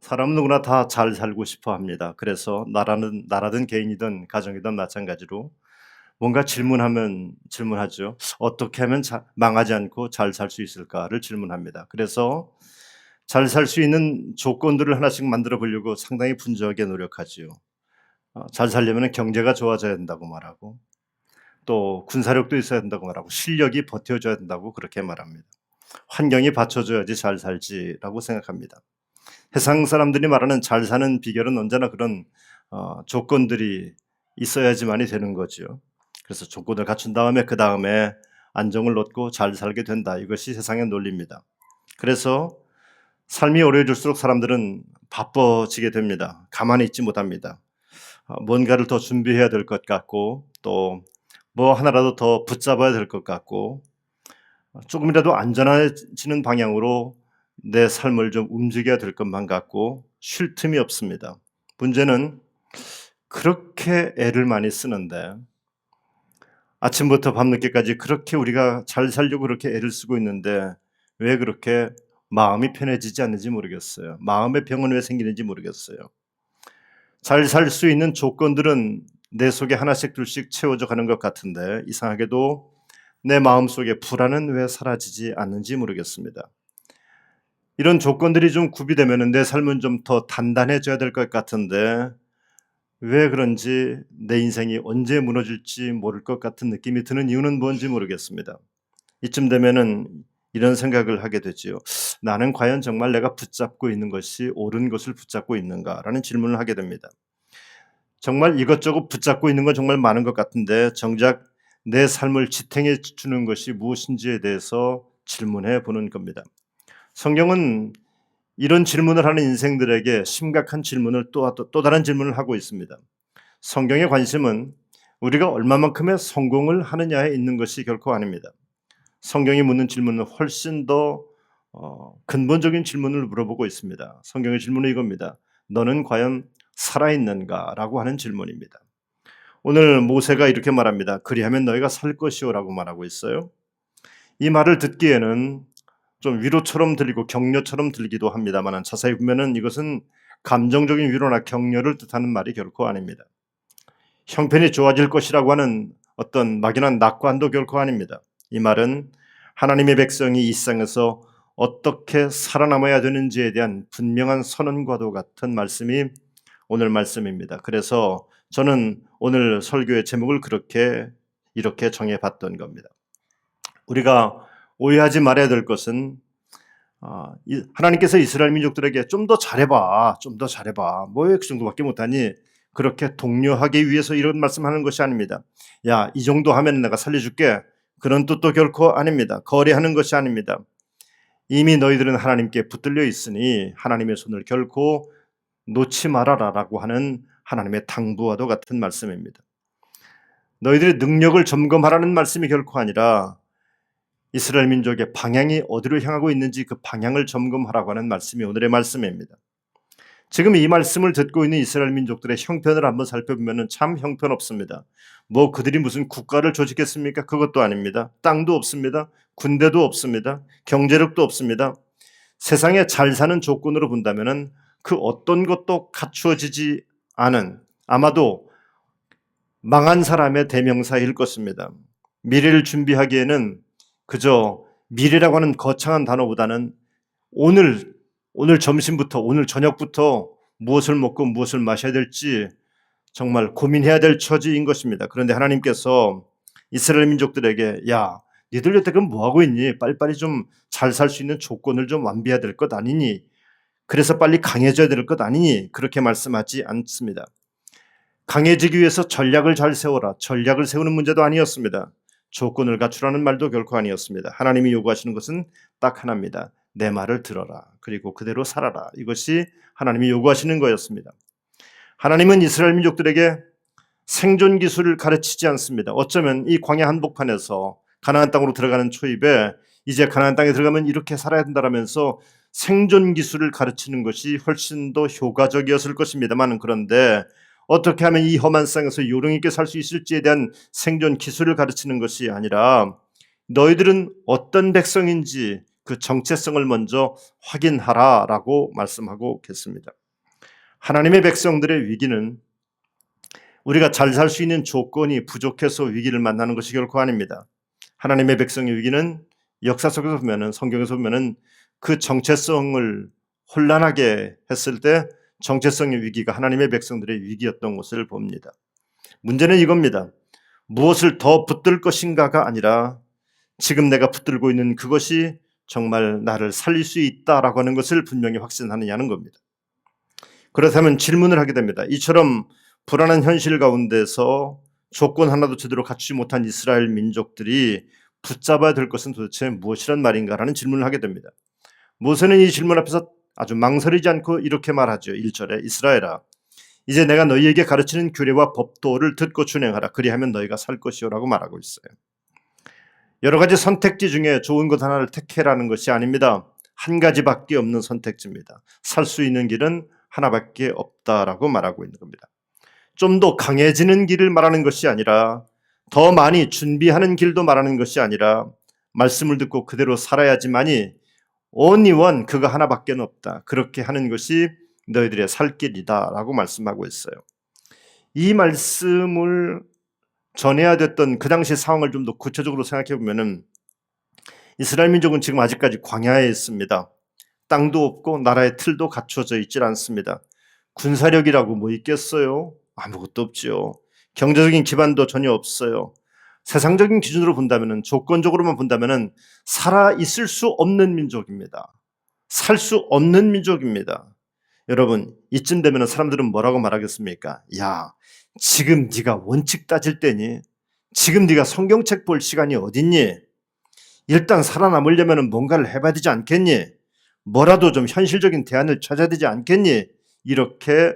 사람 누구나 다 잘 살고 싶어 합니다. 그래서 나라든 개인이든 가정이든 마찬가지로 뭔가 질문하면 질문하죠. 어떻게 하면 망하지 않고 잘 살 수 있을까를 질문합니다. 그래서 잘 살 수 있는 조건들을 하나씩 만들어 보려고 상당히 분주하게 노력하지요. 잘 살려면 경제가 좋아져야 된다고 말하고, 또 군사력도 있어야 된다고 말하고, 실력이 버텨줘야 된다고 그렇게 말합니다. 환경이 받쳐줘야지 잘 살지라고 생각합니다. 세상 사람들이 말하는 잘 사는 비결은 언제나 그런 조건들이 있어야지만이 되는 거죠. 그래서 조건을 갖춘 다음에 그 다음에 안정을 얻고 잘 살게 된다. 이것이 세상의 논리입니다. 그래서 삶이 오래질수록 사람들은 바빠지게 됩니다. 가만히 있지 못합니다. 뭔가를 더 준비해야 될 것 같고, 또 뭐 하나라도 더 붙잡아야 될 것 같고, 조금이라도 안전해지는 방향으로 내 삶을 좀 움직여야 될 것만 같고 쉴 틈이 없습니다. 문제는 그렇게 애를 많이 쓰는데, 아침부터 밤늦게까지 그렇게 우리가 잘 살려고 그렇게 애를 쓰고 있는데 왜 그렇게 마음이 편해지지 않는지 모르겠어요. 마음의 병은 왜 생기는지 모르겠어요. 잘 살 수 있는 조건들은 내 속에 하나씩 둘씩 채워져 가는 것 같은데, 이상하게도 내 마음속에 불안은 왜 사라지지 않는지 모르겠습니다. 이런 조건들이 좀 구비되면 내 삶은 좀 더 단단해져야 될 것 같은데, 왜 그런지 내 인생이 언제 무너질지 모를 것 같은 느낌이 드는 이유는 뭔지 모르겠습니다. 이쯤 되면은 이런 생각을 하게 되지요. 나는 과연 정말 내가 붙잡고 있는 것이 옳은 것을 붙잡고 있는가라는 질문을 하게 됩니다. 정말 이것저것 붙잡고 있는 건 정말 많은 것 같은데, 정작 내 삶을 지탱해 주는 것이 무엇인지에 대해서 질문해 보는 겁니다. 성경은 이런 질문을 하는 인생들에게 심각한 질문을 또 다른 질문을 하고 있습니다. 성경의 관심은 우리가 얼마만큼의 성공을 하느냐에 있는 것이 결코 아닙니다. 성경이 묻는 질문은 훨씬 더 근본적인 질문을 물어보고 있습니다. 성경의 질문은 이겁니다. 너는 과연 살아있는가? 라고 하는 질문입니다. 오늘 모세가 이렇게 말합니다. 그리하면 너희가 살 것이오라고 말하고 있어요. 이 말을 듣기에는 좀 위로처럼 들리고 격려처럼 들리기도 합니다만, 자세히 보면은 이것은 감정적인 위로나 격려를 뜻하는 말이 결코 아닙니다. 형편이 좋아질 것이라고 하는 어떤 막연한 낙관도 결코 아닙니다. 이 말은 하나님의 백성이 이 세상에서 어떻게 살아남아야 되는지에 대한 분명한 선언과도 같은 말씀이 오늘 말씀입니다. 그래서 저는 오늘 설교의 제목을 이렇게 정해봤던 겁니다. 우리가 오해하지 말아야 될 것은, 하나님께서 이스라엘 민족들에게 좀 더 잘해봐, 좀 더 잘해봐, 뭐 왜 그 정도밖에 못하니, 그렇게 독려하기 위해서 이런 말씀하는 것이 아닙니다. 야, 이 정도 하면 내가 살려줄게, 그런 뜻도 결코 아닙니다. 거래하는 것이 아닙니다. 이미 너희들은 하나님께 붙들려 있으니 하나님의 손을 결코 놓지 말아라라고 하는 하나님의 당부와도 같은 말씀입니다. 너희들의 능력을 점검하라는 말씀이 결코 아니라 이스라엘 민족의 방향이 어디로 향하고 있는지 그 방향을 점검하라고 하는 말씀이 오늘의 말씀입니다. 지금 이 말씀을 듣고 있는 이스라엘 민족들의 형편을 한번 살펴보면 참 형편없습니다. 뭐 그들이 무슨 국가를 조직했습니까? 그것도 아닙니다. 땅도 없습니다. 군대도 없습니다. 경제력도 없습니다. 세상에 잘 사는 조건으로 본다면 그 어떤 것도 갖추어지지 않은, 아마도 망한 사람의 대명사일 것입니다. 미래를 준비하기에는 그저 미래라고 하는 거창한 단어보다는 오늘 점심부터, 오늘 저녁부터 무엇을 먹고 무엇을 마셔야 될지 정말 고민해야 될 처지인 것입니다. 그런데 하나님께서 이스라엘 민족들에게, 야, 니들 여태껏 뭐하고 있니? 빨리빨리 좀 잘 살 수 있는 조건을 좀 완비해야 될 것 아니니? 그래서 빨리 강해져야 될 것 아니니? 그렇게 말씀하지 않습니다. 강해지기 위해서 전략을 잘 세워라. 전략을 세우는 문제도 아니었습니다. 조건을 갖추라는 말도 결코 아니었습니다. 하나님이 요구하시는 것은 딱 하나입니다. 내 말을 들어라. 그리고 그대로 살아라. 이것이 하나님이 요구하시는 거였습니다. 하나님은 이스라엘 민족들에게 생존 기술을 가르치지 않습니다. 어쩌면 이 광야 한복판에서 가나안 땅으로 들어가는 초입에 이제 가나안 땅에 들어가면 이렇게 살아야 된다라면서 생존 기술을 가르치는 것이 훨씬 더 효과적이었을 것입니다만, 그런데 어떻게 하면 이 험한 땅에서 요령 있게 살 수 있을지에 대한 생존 기술을 가르치는 것이 아니라, 너희들은 어떤 백성인지 그 정체성을 먼저 확인하라라고 말씀하고 계십니다. 하나님의 백성들의 위기는 우리가 잘 살 수 있는 조건이 부족해서 위기를 만나는 것이 결코 아닙니다. 하나님의 백성의 위기는 역사 속에서 보면은, 성경에서 보면은 그 정체성을 혼란하게 했을 때 정체성의 위기가 하나님의 백성들의 위기였던 것을 봅니다. 문제는 이겁니다. 무엇을 더 붙들 것인가가 아니라 지금 내가 붙들고 있는 그것이 정말 나를 살릴 수 있다라고 하는 것을 분명히 확신하느냐는 겁니다. 그렇다면 질문을 하게 됩니다. 이처럼 불안한 현실 가운데서 조건 하나도 제대로 갖추지 못한 이스라엘 민족들이 붙잡아야 될 것은 도대체 무엇이란 말인가라는 질문을 하게 됩니다. 모세는 이 질문 앞에서 아주 망설이지 않고 이렇게 말하죠. 1절에 이스라엘아, 이제 내가 너희에게 가르치는 규례와 법도를 듣고 준행하라. 그리하면 너희가 살 것이요라고 말하고 있어요. 여러 가지 선택지 중에 좋은 것 하나를 택해라는 것이 아닙니다. 한 가지밖에 없는 선택지입니다. 살 수 있는 길은 하나밖에 없다라고 말하고 있는 겁니다. 좀 더 강해지는 길을 말하는 것이 아니라, 더 많이 준비하는 길도 말하는 것이 아니라, 말씀을 듣고 그대로 살아야지만이 only one, 그거 하나밖에 없다. 그렇게 하는 것이 너희들의 살 길이다 라고 말씀하고 있어요. 이 말씀을 전해야 됐던 그 당시 상황을 좀 더 구체적으로 생각해 보면은, 이스라엘 민족은 지금 아직까지 광야에 있습니다. 땅도 없고 나라의 틀도 갖춰져 있질 않습니다. 군사력이라고 뭐 있겠어요? 아무것도 없지요. 경제적인 기반도 전혀 없어요. 세상적인 기준으로 본다면은, 조건적으로만 본다면은 살아 있을 수 없는 민족입니다. 살 수 없는 민족입니다. 여러분, 이쯤 되면 사람들은 뭐라고 말하겠습니까? 야, 지금 네가 원칙 따질 때니? 지금 네가 성경책 볼 시간이 어딨니? 일단 살아남으려면 뭔가를 해봐야 되지 않겠니? 뭐라도 좀 현실적인 대안을 찾아야 되지 않겠니? 이렇게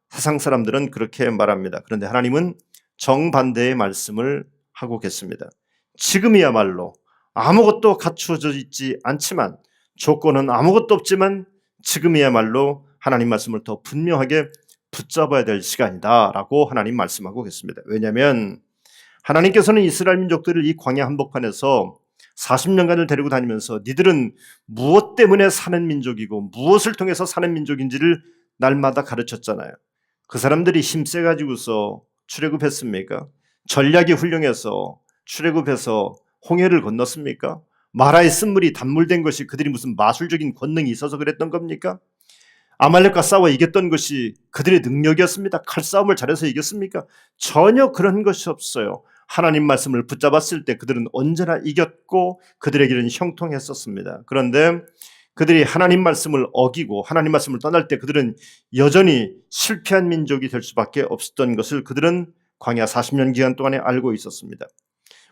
세상 사람들은 그렇게 말합니다. 그런데 하나님은 정반대의 말씀을 하고 계십니다. 지금이야말로 아무것도 갖추어져 있지 않지만, 조건은 아무것도 없지만 지금이야말로 하나님 말씀을 더 분명하게 붙잡아야 될 시간이다 라고 하나님 말씀하고 계십니다. 왜냐하면 하나님께서는 이스라엘 민족들을 이 광야 한복판에서 40년간을 데리고 다니면서 니들은 무엇 때문에 사는 민족이고 무엇을 통해서 사는 민족인지를 날마다 가르쳤잖아요. 그 사람들이 힘세가지고서 출애굽했습니까? 전략이 훌륭해서 출애굽해서 홍해를 건넜습니까? 마라의 쓴물이 단물된 것이 그들이 무슨 마술적인 권능이 있어서 그랬던 겁니까? 아말렉과 싸워 이겼던 것이 그들의 능력이었습니다. 칼싸움을 잘해서 이겼습니까? 전혀 그런 것이 없어요. 하나님 말씀을 붙잡았을 때 그들은 언제나 이겼고 그들의 길은 형통했었습니다. 그런데 그들이 하나님 말씀을 어기고 하나님 말씀을 떠날 때 그들은 여전히 실패한 민족이 될 수밖에 없었던 것을 그들은 광야 40년 기간 동안에 알고 있었습니다.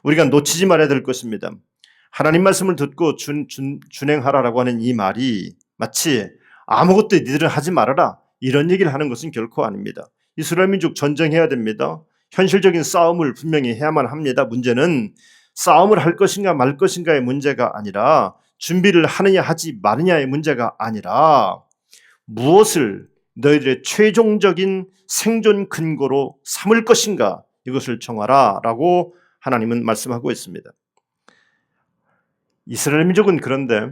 우리가 놓치지 말아야 될 것입니다. 하나님 말씀을 듣고 준행하라라고 하는 이 말이 마치 아무것도 니들은 하지 말아라 이런 얘기를 하는 것은 결코 아닙니다. 이스라엘 민족 전쟁해야 됩니다. 현실적인 싸움을 분명히 해야만 합니다. 문제는 싸움을 할 것인가 말 것인가의 문제가 아니라, 준비를 하느냐 하지 마느냐의 문제가 아니라, 무엇을 너희들의 최종적인 생존 근거로 삼을 것인가, 이것을 정하라 라고 하나님은 말씀하고 있습니다. 이스라엘 민족은 그런데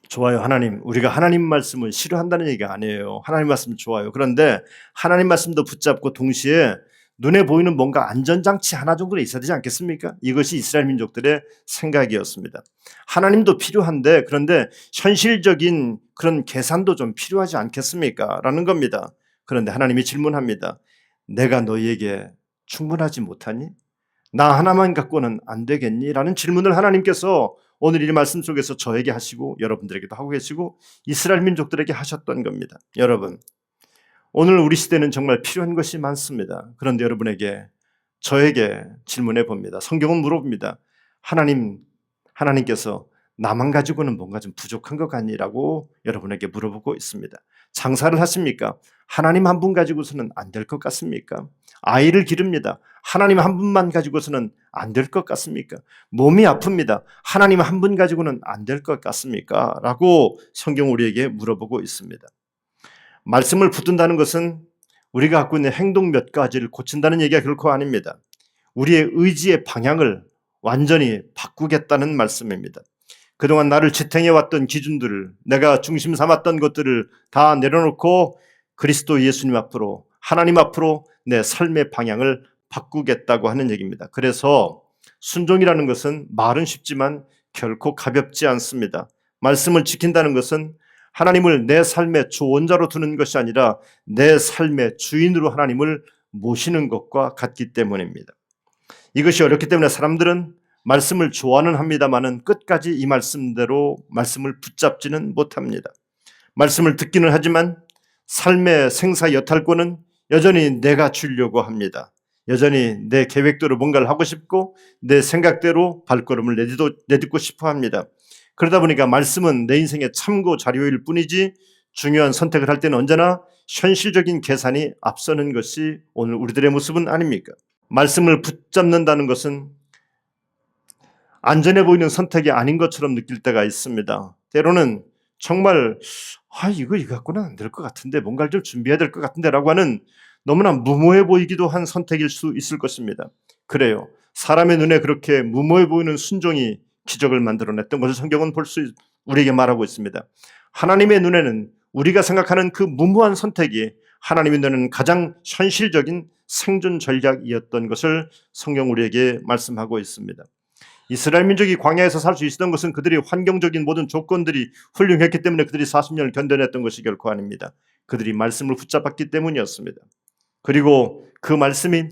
좋아요, 하나님, 우리가 하나님 말씀을 싫어한다는 얘기가 아니에요. 하나님 말씀 좋아요. 그런데 하나님 말씀도 붙잡고 동시에 눈에 보이는 뭔가 안전장치 하나 정도는 있어야 되지 않겠습니까? 이것이 이스라엘 민족들의 생각이었습니다. 하나님도 필요한데, 그런데 현실적인 그런 계산도 좀 필요하지 않겠습니까? 라는 겁니다. 그런데 하나님이 질문합니다. 내가 너희에게 충분하지 못하니? 나 하나만 갖고는 안 되겠니? 라는 질문을 하나님께서 오늘 이 말씀 속에서 저에게 하시고 여러분들에게도 하고 계시고 이스라엘 민족들에게 하셨던 겁니다. 여러분, 오늘 우리 시대는 정말 필요한 것이 많습니다. 그런데 여러분에게, 저에게 질문해 봅니다. 성경은 물어봅니다. 하나님께서 나만 가지고는 뭔가 좀 부족한 것 같니라고 여러분에게 물어보고 있습니다. 장사를 하십니까? 하나님 한 분 가지고서는 안 될 것 같습니까? 아이를 기릅니다. 하나님 한 분만 가지고서는 안 될 것 같습니까? 몸이 아픕니다. 하나님 한 분 가지고는 안 될 것 같습니까? 라고 성경 우리에게 물어보고 있습니다. 말씀을 붙든다는 것은 우리가 갖고 있는 행동 몇 가지를 고친다는 얘기가 결코 아닙니다. 우리의 의지의 방향을 완전히 바꾸겠다는 말씀입니다. 그동안 나를 지탱해왔던 기준들을, 내가 중심 삼았던 것들을 다 내려놓고 그리스도 예수님 앞으로, 하나님 앞으로 내 삶의 방향을 바꾸겠다고 하는 얘기입니다. 그래서 순종이라는 것은 말은 쉽지만 결코 가볍지 않습니다. 말씀을 지킨다는 것은 하나님을 내 삶의 주원자로 두는 것이 아니라 내 삶의 주인으로 하나님을 모시는 것과 같기 때문입니다. 이것이 어렵기 때문에 사람들은 말씀을 좋아는 합니다마는 끝까지 이 말씀대로 말씀을 붙잡지는 못합니다. 말씀을 듣기는 하지만 삶의 생사 여탈권은 여전히 내가 주려고 합니다. 여전히 내 계획대로 뭔가를 하고 싶고 내 생각대로 발걸음을 내딛고 싶어 합니다. 그러다 보니까 말씀은 내 인생의 참고 자료일 뿐이지 중요한 선택을 할 때는 언제나 현실적인 계산이 앞서는 것이 오늘 우리들의 모습은 아닙니까? 말씀을 붙잡는다는 것은 안전해 보이는 선택이 아닌 것처럼 느낄 때가 있습니다. 때로는 정말 이거 갖고는 안 될 것 같은데, 뭔가를 좀 준비해야 될 것 같은데 라고 하는 너무나 무모해 보이기도 한 선택일 수 있을 것입니다. 그래요. 사람의 눈에 그렇게 무모해 보이는 순종이 기적을 만들어냈던 것을 성경은 우리에게 말하고 있습니다. 하나님의 눈에는 우리가 생각하는 그 무모한 선택이 하나님의 눈에는 가장 현실적인 생존 전략이었던 것을 성경 우리에게 말씀하고 있습니다. 이스라엘 민족이 광야에서 살 수 있었던 것은 그들이 환경적인 모든 조건들이 훌륭했기 때문에 그들이 40년을 견뎌냈던 것이 결코 아닙니다. 그들이 말씀을 붙잡았기 때문이었습니다. 그리고 그 말씀이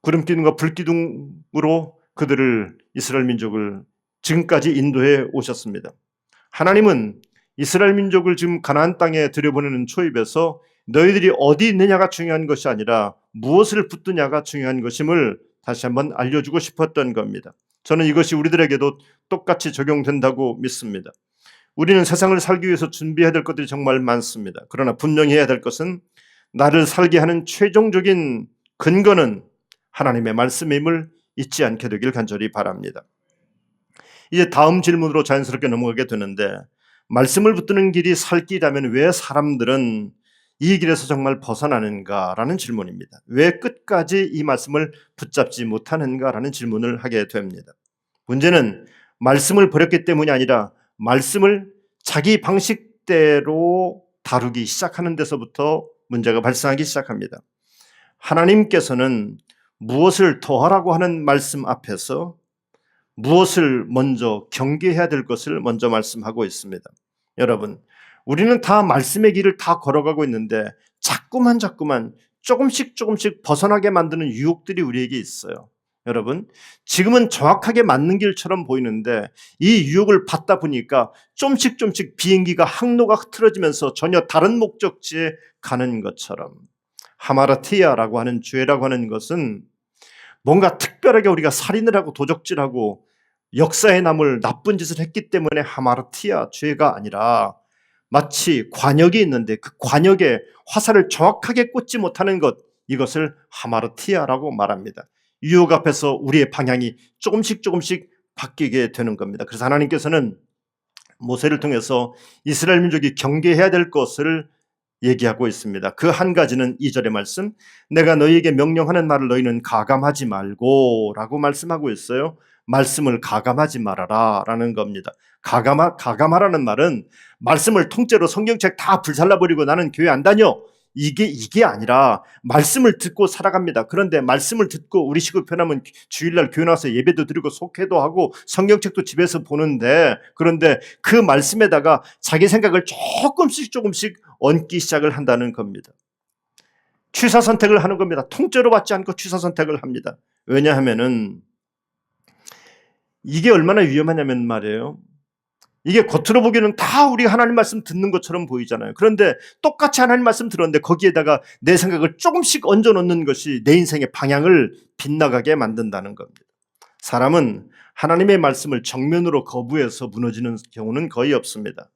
구름기둥과 불기둥으로 그들을, 이스라엘 민족을 지금까지 인도해 오셨습니다. 하나님은 이스라엘 민족을 지금 가나안 땅에 들여보내는 초입에서 너희들이 어디 있느냐가 중요한 것이 아니라 무엇을 붙드냐가 중요한 것임을 다시 한번 알려주고 싶었던 겁니다. 저는 이것이 우리들에게도 똑같이 적용된다고 믿습니다. 우리는 세상을 살기 위해서 준비해야 될 것들이 정말 많습니다. 그러나 분명히 해야 될 것은 나를 살게 하는 최종적인 근거는 하나님의 말씀임을 잊지 않게 되길 간절히 바랍니다. 이제 다음 질문으로 자연스럽게 넘어가게 되는데, 말씀을 붙드는 길이 살 길이라면 왜 사람들은 이 길에서 정말 벗어나는가라는 질문입니다. 왜 끝까지 이 말씀을 붙잡지 못하는가라는 질문을 하게 됩니다. 문제는 말씀을 버렸기 때문이 아니라 말씀을 자기 방식대로 다루기 시작하는 데서부터 문제가 발생하기 시작합니다. 하나님께서는 무엇을 더하라고 하는 말씀 앞에서 무엇을 먼저 경계해야 될 것을 먼저 말씀하고 있습니다. 여러분, 우리는 다 말씀의 길을 다 걸어가고 있는데 자꾸만 조금씩 벗어나게 만드는 유혹들이 우리에게 있어요. 여러분, 지금은 정확하게 맞는 길처럼 보이는데 이 유혹을 받다 보니까 조금씩 비행기가 항로가 흐트러지면서 전혀 다른 목적지에 가는 것처럼, 하마르티아라고 하는 죄라고 하는 것은 뭔가 특별하게 우리가 살인을 하고 도적질하고 역사에 남을 나쁜 짓을 했기 때문에 하마르티아 죄가 아니라 마치 관역이 있는데 그 관역에 화살을 정확하게 꽂지 못하는 것, 이것을 하마르티아라고 말합니다. 유혹 앞에서 우리의 방향이 조금씩 바뀌게 되는 겁니다. 그래서 하나님께서는 모세를 통해서 이스라엘 민족이 경계해야 될 것을 얘기하고 있습니다. 그 한 가지는 2절의 말씀, 내가 너희에게 명령하는 말을 너희는 가감하지 말고 라고 말씀하고 있어요. 말씀을 가감하지 말아라 라는 겁니다. 가감하라는 말은 말씀을 통째로 성경책 다 불살라버리고 나는 교회 안 다녀, 이게 아니라 말씀을 듣고 살아갑니다. 그런데 말씀을 듣고 우리 식으로 표현하면 주일날 교회 나와서 예배도 드리고 속회도 하고 성경책도 집에서 보는데, 그런데 그 말씀에다가 자기 생각을 조금씩 얹기 시작을 한다는 겁니다. 취사 선택을 하는 겁니다. 통째로 받지 않고 취사 선택을 합니다. 왜냐하면은 이게 얼마나 위험하냐면 말이에요. 이게 겉으로 보기에는 다 우리 하나님 말씀 듣는 것처럼 보이잖아요. 그런데 똑같이 하나님 말씀 들었는데 거기에다가 내 생각을 조금씩 얹어 놓는 것이 내 인생의 방향을 빗나가게 만든다는 겁니다. 사람은 하나님의 말씀을 정면으로 거부해서 무너지는 경우는 거의 없습니다.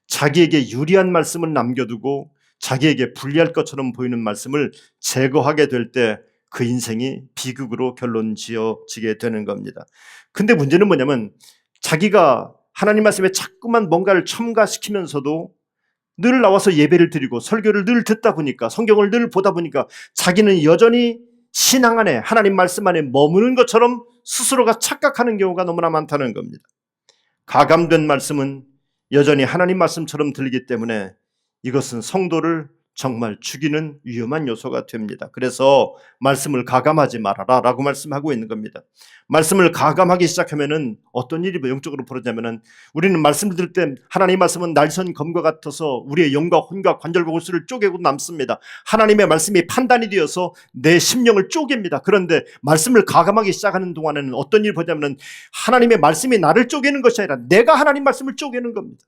자기에게 유리한 말씀을 남겨두고 자기에게 불리할 것처럼 보이는 말씀을 제거하게 될 때 그 인생이 비극으로 결론 지어지게 되는 겁니다. 근데 문제는 뭐냐면 자기가 하나님 말씀에 자꾸만 뭔가를 첨가시키면서도 늘 나와서 예배를 드리고 설교를 늘 듣다 보니까, 성경을 늘 보다 보니까 자기는 여전히 신앙 안에, 하나님 말씀 안에 머무는 것처럼 스스로가 착각하는 경우가 너무나 많다는 겁니다. 가감된 말씀은 여전히 하나님 말씀처럼 들리기 때문에 이것은 성도를 정말 죽이는 위험한 요소가 됩니다. 그래서 말씀을 가감하지 말아라 라고 말씀하고 있는 겁니다. 말씀을 가감하기 시작하면은 어떤 일이 영적으로 벌어지냐면은, 우리는 말씀을 들을 때 하나님의 말씀은 날선 검과 같아서 우리의 영과 혼과 관절과 골수를 쪼개고 남습니다. 하나님의 말씀이 판단이 되어서 내 심령을 쪼갭니다. 그런데 말씀을 가감하기 시작하는 동안에는 어떤 일이 벌어지냐면은, 하나님의 말씀이 나를 쪼개는 것이 아니라 내가 하나님 말씀을 쪼개는 겁니다.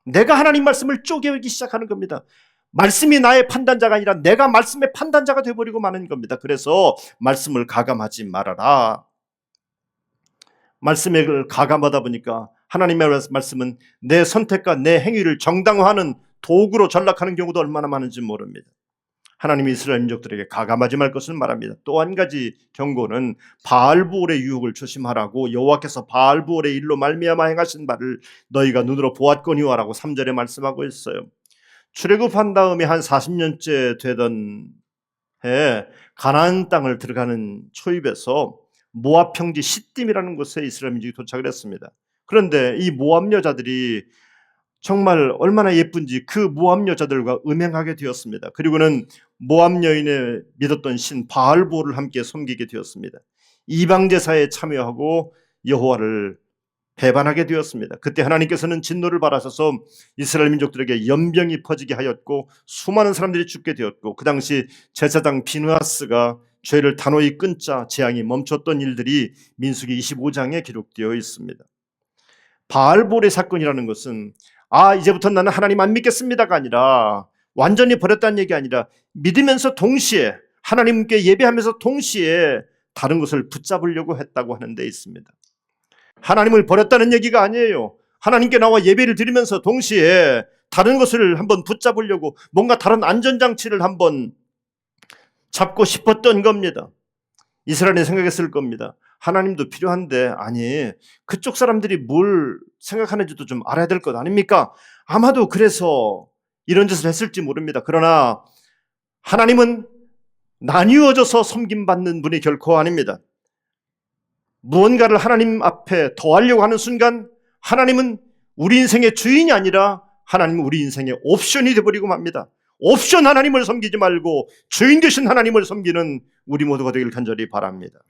내가 하나님 말씀을 쪼개기 시작하는 겁니다. 말씀이 나의 판단자가 아니라 내가 말씀의 판단자가 되어버리고 마는 겁니다. 그래서 말씀을 가감하지 말아라. 말씀에 가감하다 보니까 하나님의 말씀은 내 선택과 내 행위를 정당화하는 도구로 전락하는 경우도 얼마나 많은지 모릅니다. 하나님이 이스라엘 민족들에게 가감하지 말 것을 말합니다. 또 한 가지 경고는 바알부올의 유혹을 조심하라고, 여호와께서 바알부올의 일로 말미암아 행하신 바를 너희가 눈으로 보았거니와라고 3절에 말씀하고 있어요. 출애굽한 다음에 한 40년째 되던 해에 가나안 땅을 들어가는 초입에서 모압 평지 시딤이라는 곳에 이스라엘 민족이 도착을 했습니다. 그런데 이 모압 여자들이 정말 얼마나 예쁜지 그 모압 여자들과 음행하게 되었습니다. 그리고는 모압 여인의 믿었던 신 바알보를 함께 섬기게 되었습니다. 이방 제사에 참여하고 여호와를 배반하게 되었습니다. 그때 하나님께서는 진노를 발하셔서 이스라엘 민족들에게 연병이 퍼지게 하였고 수많은 사람들이 죽게 되었고, 그 당시 제사장 비느하스가 죄를 단호히 끊자 재앙이 멈췄던 일들이 민수기 25장에 기록되어 있습니다. 바알볼의 사건이라는 것은 이제부터 나는 하나님 안 믿겠습니다가 아니라, 완전히 버렸다는 얘기 아니라 믿으면서 동시에 하나님께 예배하면서 동시에 다른 것을 붙잡으려고 했다고 하는 데 있습니다. 하나님을 버렸다는 얘기가 아니에요. 하나님께 나와 예배를 드리면서 동시에 다른 것을 한번 붙잡으려고 뭔가 다른 안전장치를 한번 잡고 싶었던 겁니다. 이스라엘이 생각했을 겁니다. 하나님도 필요한데, 아니 그쪽 사람들이 뭘 생각하는지도 좀 알아야 될 것 아닙니까? 아마도 그래서 이런 짓을 했을지 모릅니다. 그러나 하나님은 나뉘어져서 섬김받는 분이 결코 아닙니다. 무언가를 하나님 앞에 더하려고 하는 순간 하나님은 우리 인생의 주인이 아니라 하나님은 우리 인생의 옵션이 되어버리고 맙니다. 옵션 하나님을 섬기지 말고 주인 되신 하나님을 섬기는 우리 모두가 되길 간절히 바랍니다.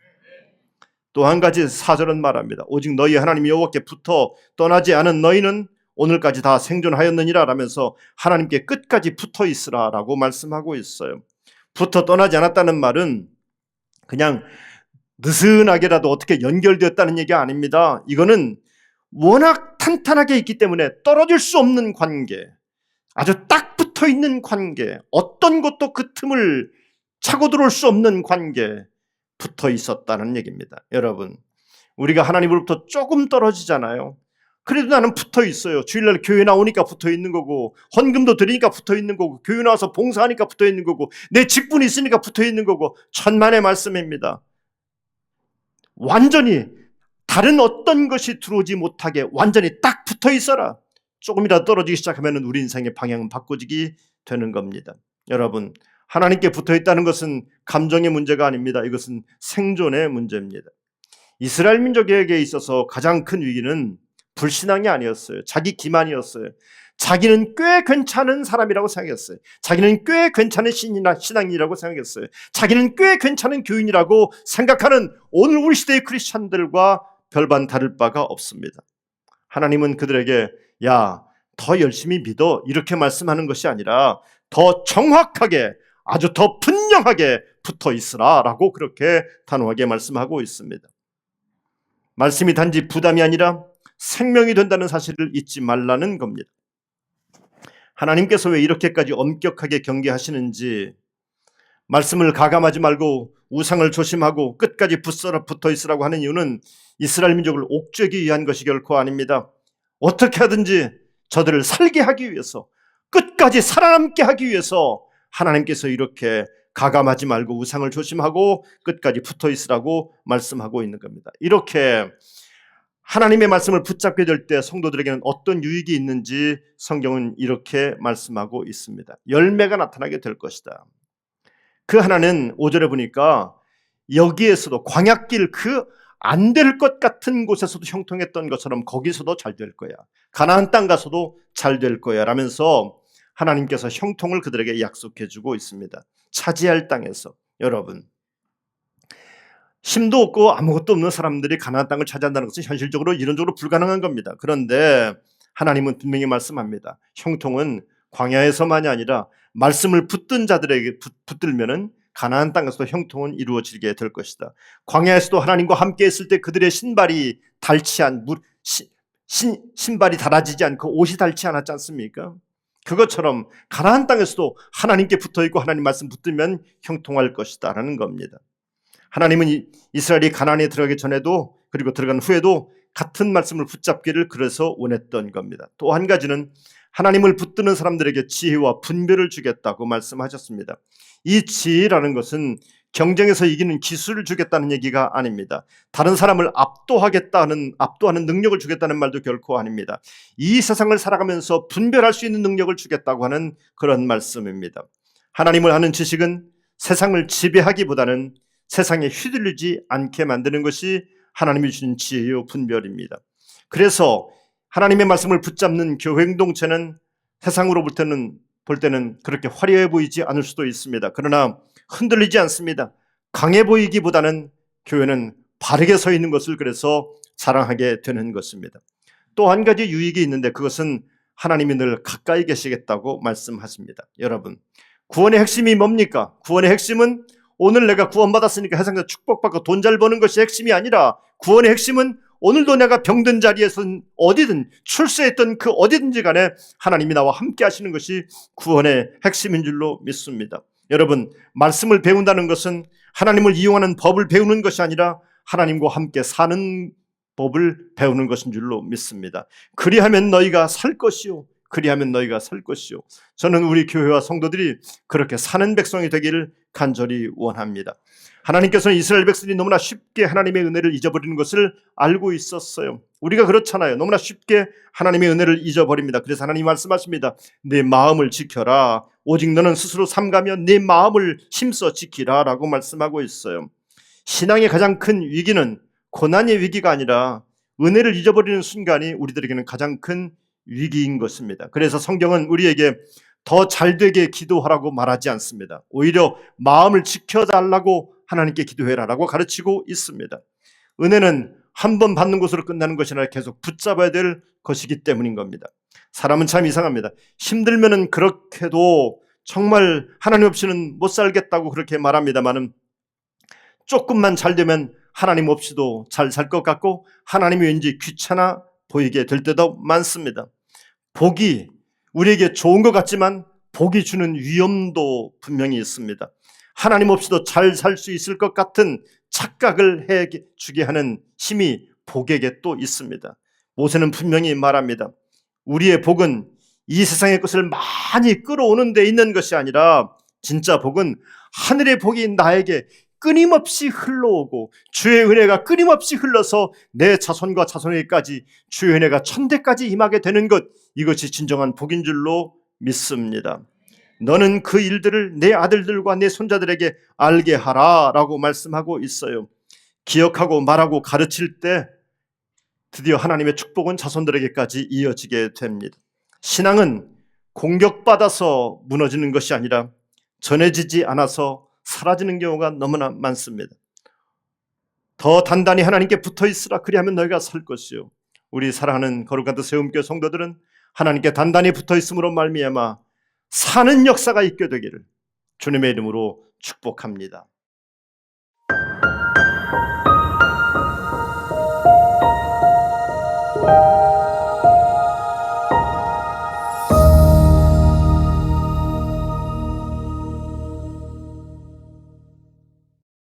또 한 가지 4절은 말합니다. 오직 너희 하나님 여호와께 붙어 떠나지 않은 너희는 오늘까지 다 생존하였느니라 라면서 하나님께 끝까지 붙어 있으라 라고 말씀하고 있어요. 붙어 떠나지 않았다는 말은 그냥 느슨하게라도 어떻게 연결되었다는 얘기가 아닙니다. 이거는 워낙 탄탄하게 있기 때문에 떨어질 수 없는 관계, 아주 딱 붙어 있는 관계, 어떤 것도 그 틈을 차고 들어올 수 없는 관계, 붙어 있었다는 얘기입니다. 여러분, 우리가 하나님으로부터 조금 떨어지잖아요. 그래도 나는 붙어 있어요. 주일날 교회 나오니까 붙어 있는 거고, 헌금도 드리니까 붙어 있는 거고, 교회 나와서 봉사하니까 붙어 있는 거고, 내 직분이 있으니까 붙어 있는 거고, 천만의 말씀입니다. 완전히 다른 어떤 것이 들어오지 못하게 완전히 딱 붙어 있어라. 조금이라도 떨어지기 시작하면 우리 인생의 방향은 바꿔지게 되는 겁니다. 여러분, 하나님께 붙어 있다는 것은 감정의 문제가 아닙니다. 이것은 생존의 문제입니다. 이스라엘 민족에게 있어서 가장 큰 위기는 불신앙이 아니었어요. 자기 기만이었어요. 자기는 꽤 괜찮은 사람이라고 생각했어요. 자기는 꽤 괜찮은 신앙이라고 생각했어요. 자기는 꽤 괜찮은 교인이라고 생각하는 오늘 우리 시대의 크리스찬들과 별반 다를 바가 없습니다. 하나님은 그들에게 더 열심히 믿어 이렇게 말씀하는 것이 아니라 더 정확하게, 아주 더 분명하게 붙어 있으라 라고 그렇게 단호하게 말씀하고 있습니다. 말씀이 단지 부담이 아니라 생명이 된다는 사실을 잊지 말라는 겁니다. 하나님께서 왜 이렇게까지 엄격하게 경계하시는지, 말씀을 가감하지 말고 우상을 조심하고 끝까지 붙어 있으라고 하는 이유는 이스라엘 민족을 옥죄기 위한 것이 결코 아닙니다. 어떻게 하든지 저들을 살게 하기 위해서, 끝까지 살아남게 하기 위해서 하나님께서 이렇게 가감하지 말고 우상을 조심하고 끝까지 붙어 있으라고 말씀하고 있는 겁니다. 이렇게 하나님의 말씀을 붙잡게 될 때 성도들에게는 어떤 유익이 있는지 성경은 이렇게 말씀하고 있습니다. 열매가 나타나게 될 것이다. 그 하나는 5절에 보니까 여기에서도 광야길 그 안 될 것 같은 곳에서도 형통했던 것처럼 거기서도 잘 될 거야. 가나안 땅 가서도 잘 될 거야 라면서 하나님께서 형통을 그들에게 약속해 주고 있습니다. 차지할 땅에서. 여러분, 힘도 없고 아무것도 없는 사람들이 가나안 땅을 차지한다는 것은 현실적으로 이론적으로 불가능한 겁니다. 그런데 하나님은 분명히 말씀합니다. 형통은 광야에서만이 아니라 말씀을 붙든 자들에게 붙들면은 가나안 땅에서도 형통은 이루어지게 될 것이다. 광야에서도 하나님과 함께 있을 때 그들의 신발이 신발이 닳아지지 않고 옷이 닳지 않았지 않습니까? 그것처럼 가나안 땅에서도 하나님께 붙어있고 하나님 말씀 붙들면 형통할 것이다 라는 겁니다. 하나님은 이스라엘이 가나안에 들어가기 전에도 그리고 들어간 후에도 같은 말씀을 붙잡기를 그래서 원했던 겁니다. 또 한 가지는 하나님을 붙드는 사람들에게 지혜와 분별을 주겠다고 말씀하셨습니다. 이 지혜라는 것은 경쟁에서 이기는 기술을 주겠다는 얘기가 아닙니다. 다른 사람을 압도하는 능력을 주겠다는 말도 결코 아닙니다. 이 세상을 살아가면서 분별할 수 있는 능력을 주겠다고 하는 그런 말씀입니다. 하나님을 아는 지식은 세상을 지배하기보다는 세상에 휘둘리지 않게 만드는 것이 하나님이 주신 지혜요 분별입니다. 그래서 하나님의 말씀을 붙잡는 교회 공동체는 세상으로 볼 때는 그렇게 화려해 보이지 않을 수도 있습니다. 그러나 흔들리지 않습니다. 강해 보이기보다는 교회는 바르게 서 있는 것을 그래서 자랑하게 되는 것입니다. 또 한 가지 유익이 있는데 그것은 하나님이 늘 가까이 계시겠다고 말씀하십니다. 여러분, 구원의 핵심이 뭡니까? 구원의 핵심은 오늘 내가 구원받았으니까 세상에서 축복받고 돈 잘 버는 것이 핵심이 아니라 구원의 핵심은 오늘도 내가 병든 자리에서 어디든 출세했던 그 어디든지 간에 하나님이 나와 함께 하시는 것이 구원의 핵심인 줄로 믿습니다. 여러분, 말씀을 배운다는 것은 하나님을 이용하는 법을 배우는 것이 아니라 하나님과 함께 사는 법을 배우는 것인 줄로 믿습니다. 그리하면 너희가 살 것이요. 그리하면 너희가 살 것이요. 저는 우리 교회와 성도들이 그렇게 사는 백성이 되기를 간절히 원합니다. 하나님께서는 이스라엘 백성이 너무나 쉽게 하나님의 은혜를 잊어버리는 것을 알고 있었어요. 우리가 그렇잖아요. 너무나 쉽게 하나님의 은혜를 잊어버립니다. 그래서 하나님이 말씀하십니다. 내 마음을 지켜라. 오직 너는 스스로 삼가며 내 마음을 힘써 지키라 라고 말씀하고 있어요. 신앙의 가장 큰 위기는 고난의 위기가 아니라 은혜를 잊어버리는 순간이 우리들에게는 가장 큰 위기인 것입니다. 그래서 성경은 우리에게 더 잘되게 기도하라고 말하지 않습니다. 오히려 마음을 지켜달라고 하나님께 기도해라라고 가르치고 있습니다. 은혜는 한 번 받는 것으로 끝나는 것이 아니라 계속 붙잡아야 될 것이기 때문인 겁니다. 사람은 참 이상합니다. 힘들면은 그렇게도 정말 하나님 없이는 못 살겠다고 그렇게 말합니다만은 조금만 잘 되면 하나님 없이도 잘 살 것 같고 하나님이 왠지 귀찮아 보이게 될 때도 많습니다. 복이 우리에게 좋은 것 같지만 복이 주는 위험도 분명히 있습니다. 하나님 없이도 잘 살 수 있을 것 같은 착각을 해주게 하는 힘이 복에게 또 있습니다. 모세는 분명히 말합니다. 우리의 복은 이 세상의 것을 많이 끌어오는 데 있는 것이 아니라 진짜 복은 하늘의 복이 나에게 끊임없이 흘러오고 주의 은혜가 끊임없이 흘러서 내 자손과 자손에게까지 주의 은혜가 천대까지 임하게 되는 것, 이것이 진정한 복인 줄로 믿습니다. 너는 그 일들을 내 아들들과 내 손자들에게 알게 하라 라고 말씀하고 있어요. 기억하고 말하고 가르칠 때 드디어 하나님의 축복은 자손들에게까지 이어지게 됩니다. 신앙은 공격받아서 무너지는 것이 아니라 전해지지 않아서 사라지는 경우가 너무나 많습니다. 더 단단히 하나님께 붙어있으라. 그리하면 너희가 살 것이요. 우리 사랑하는 거룩한 세움교회 성도들은 하나님께 단단히 붙어있음으로 말미암아 사는 역사가 있게 되기를 주님의 이름으로 축복합니다.